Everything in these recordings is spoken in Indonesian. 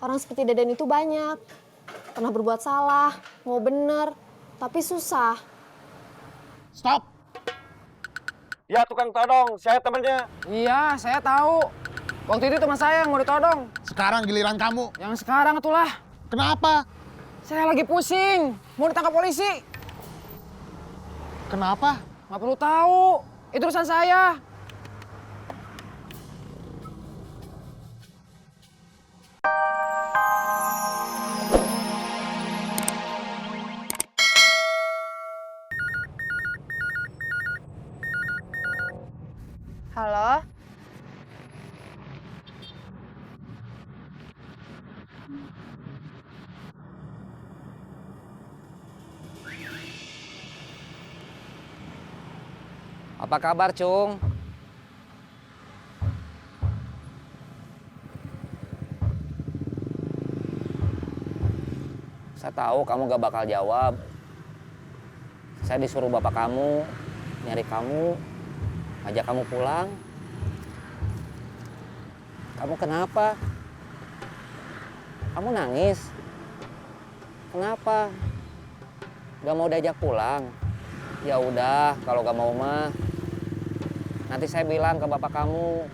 Orang seperti Deden itu banyak. Pernah berbuat salah, mau bener, tapi susah. Stop! Ya tukang todong, saya temannya. Iya, saya tahu. Waktu itu teman saya yang mau ditodong. Sekarang giliran kamu. Yang sekarang itulah. Kenapa? Saya lagi pusing, mau ditangkap polisi. Kenapa? Nggak perlu tahu, itu urusan saya. Halo? Apa kabar, Cung? Saya tahu kamu gak bakal jawab. Saya disuruh bapak kamu nyari kamu, ajak kamu pulang. Kamu kenapa? Kamu nangis? Kenapa? Gak mau diajak pulang? Ya udah, kalau gak mau mah nanti saya bilang ke bapak kamu.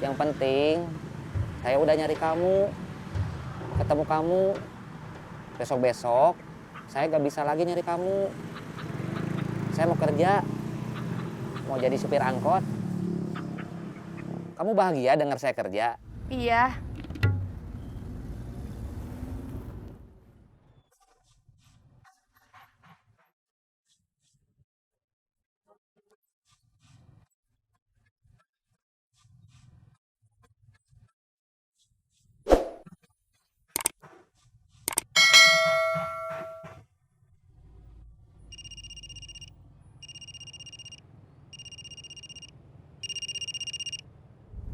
Yang penting saya udah nyari kamu, ketemu kamu. Besok-besok saya gak bisa lagi nyari kamu. Saya mau kerja, mau jadi supir angkot. Kamu bahagia dengar saya kerja? Iya.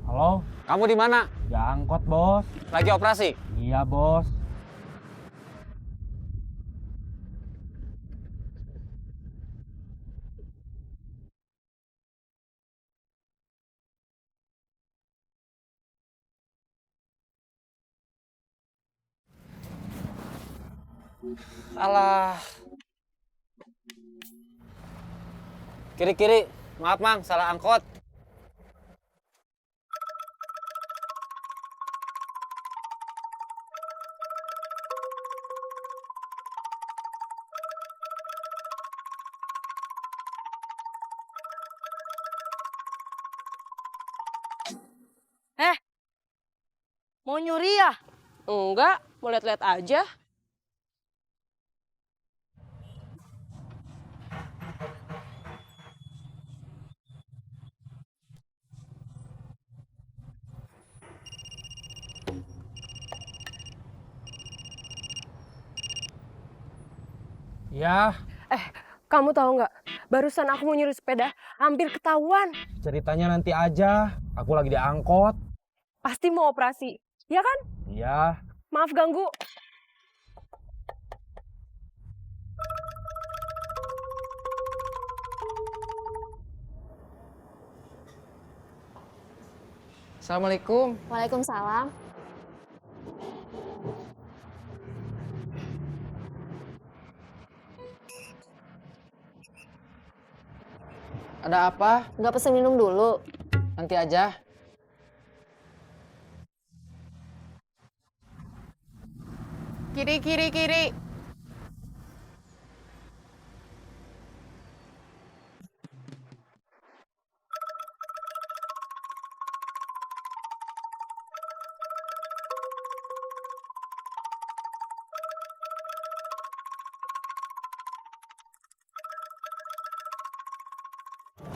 Halo, Kamu di mana? ya angkot bos. Lagi operasi? Iya bos. Alah. Kiri-kiri. Maaf, Mang, salah angkot. Mau nyuri ya? Enggak, mau lihat-lihat aja. Ya, Kamu tahu nggak? Barusan aku mau nyuri sepeda, hampir ketahuan. ceritanya nanti aja. Aku lagi di angkot. Pasti mau operasi, ya kan? Iya. Maaf ganggu. Assalamualaikum. Waalaikumsalam. Ada apa? Nggak pesen minum dulu? Nanti aja. Kiri, kiri, kiri.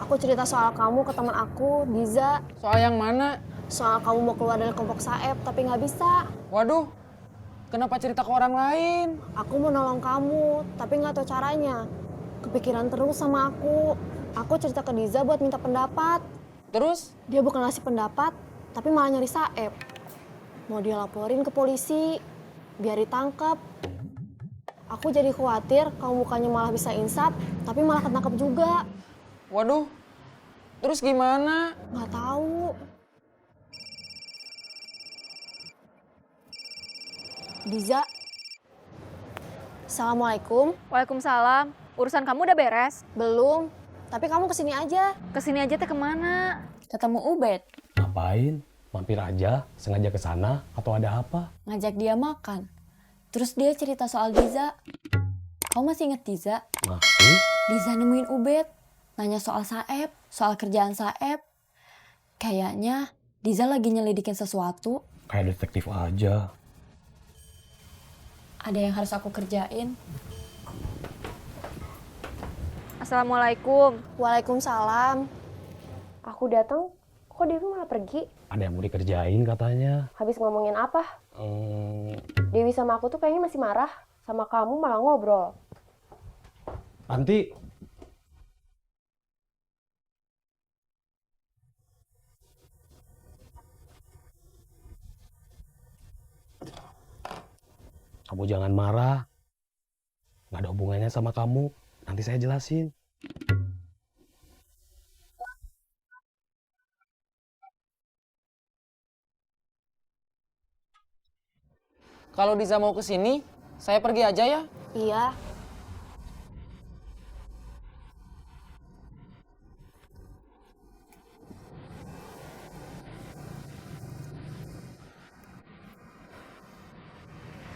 Aku cerita soal kamu ke teman aku, Diza. Soal yang mana? Soal kamu mau keluar dari kelompok Saeb, tapi nggak bisa. Waduh, kenapa cerita ke orang lain? Aku mau nolong kamu, tapi nggak tahu caranya. Kepikiran terus sama aku. Aku cerita ke Diza buat minta pendapat. Terus? Dia bukan ngasih pendapat, tapi malah nyari Saeb. Mau dia laporin ke polisi, biar ditangkap. Aku jadi khawatir kamu bukannya malah bisa insaf, tapi malah ketangkep juga. Waduh, terus gimana? Nggak tahu. Diza. Assalamualaikum. Waalaikumsalam. Urusan kamu udah beres? Belum. Tapi kamu kesini aja. Kesini aja teh kemana? Ketemu Ubed. Ngapain? Mampir aja, sengaja ke sana atau ada apa? Ngajak dia makan. Terus dia cerita soal Diza. Kamu masih inget Diza? Masih? Diza nemuin Ubed. Nanya soal Saeb, soal kerjaan Saeb. Kayaknya Diza lagi nyelidikin sesuatu. Kayak detektif aja. Ada yang harus aku kerjain. Assalamualaikum. Waalaikumsalam. Aku datang, kok Dewi malah pergi? Ada yang mau dikerjain katanya. Habis ngomongin apa? Dewi sama aku tuh kayaknya masih marah. Sama kamu malah ngobrol. Nanti kamu jangan marah. Nggak ada hubungannya sama kamu. Nanti saya jelasin. Kalau Diza mau ke sini, saya pergi aja ya. Iya.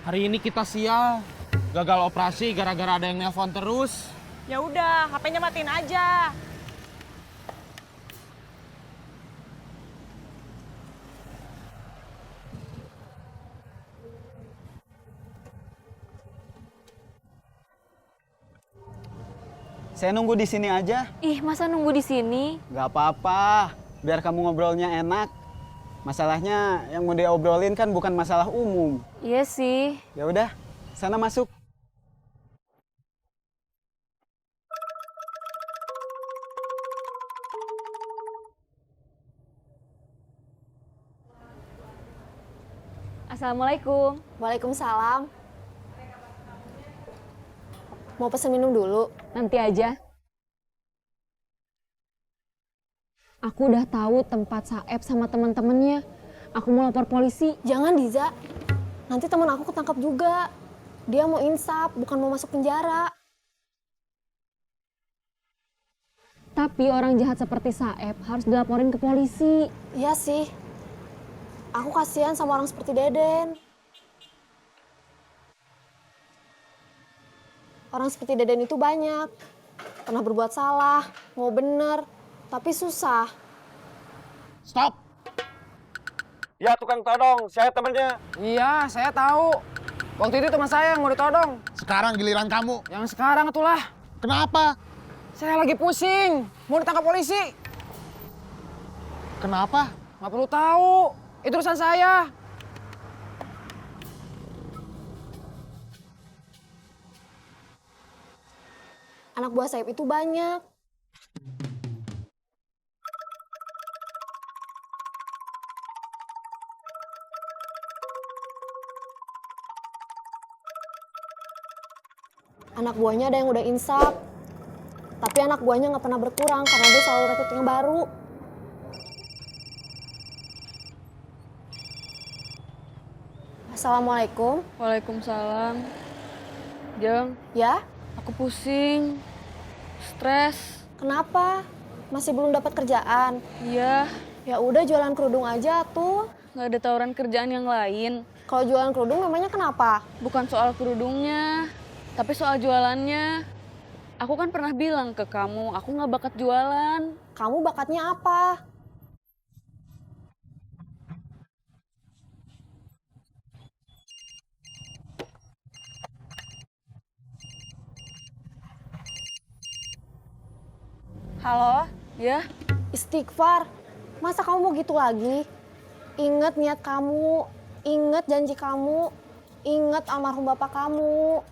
Hari ini kita sial. Gagal operasi gara-gara ada yang nelpon terus. Ya udah, HP-nya matiin aja. Saya nunggu di sini aja. Ih, masa nunggu di sini? Gak apa-apa, biar kamu ngobrolnya enak. Masalahnya yang mau diobrolin kan bukan masalah umum. Iya sih. Ya udah, sana masuk. Assalamualaikum. Waalaikumsalam. Mau pesen minum dulu? Nanti aja. Aku udah tahu tempat Saeb sama teman-temannya. Aku mau lapor polisi. Jangan, Diza. Nanti teman aku ketangkap juga. Dia mau insaf, bukan mau masuk penjara. Tapi orang jahat seperti Saeb harus dilaporin ke polisi. Iya sih. Aku kasihan sama orang seperti Deden. Orang seperti Deden itu banyak. Pernah berbuat salah, mau bener, tapi susah. Stop! Ya tukang todong, saya temannya. Iya, saya tahu. Waktu itu teman saya yang mau ditodong. Sekarang giliran kamu. Yang sekarang itulah. Kenapa? Saya lagi pusing. Mau ditangkap polisi. Kenapa? Nggak perlu tahu. Itu urusan saya. Anak buah Saeb itu banyak. Anak buahnya ada yang udah insaf. Tapi anak buahnya nggak pernah berkurang karena dia selalu rekrut yang baru. Assalamualaikum. Waalaikumsalam. Jeng, Ya, aku pusing. Stres. kenapa? Masih belum dapat kerjaan? Iya, Ya udah jualan kerudung aja tuh. nggak ada tawaran kerjaan yang lain. Kalau jualan kerudung memangnya kenapa? Bukan soal kerudungnya, tapi soal jualannya. Aku kan pernah bilang ke kamu, aku nggak bakat jualan. Kamu bakatnya apa? Halo? Ya, Istighfar. Masa kamu mau gitu lagi? Ingat niat kamu, ingat janji kamu, ingat almarhum bapak kamu.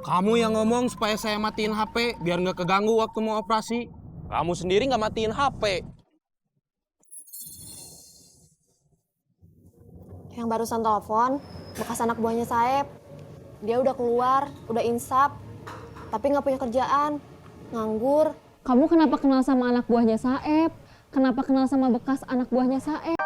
Kamu yang ngomong supaya saya matiin HP biar nggak keganggu waktu mau operasi. Kamu sendiri nggak matiin HP. Yang barusan telepon, bekas anak buahnya Saeb. Dia udah keluar, udah insap, tapi nggak punya kerjaan, nganggur. Kamu kenapa kenal sama anak buahnya Saeb? Kenapa kenal sama bekas anak buahnya Saeb?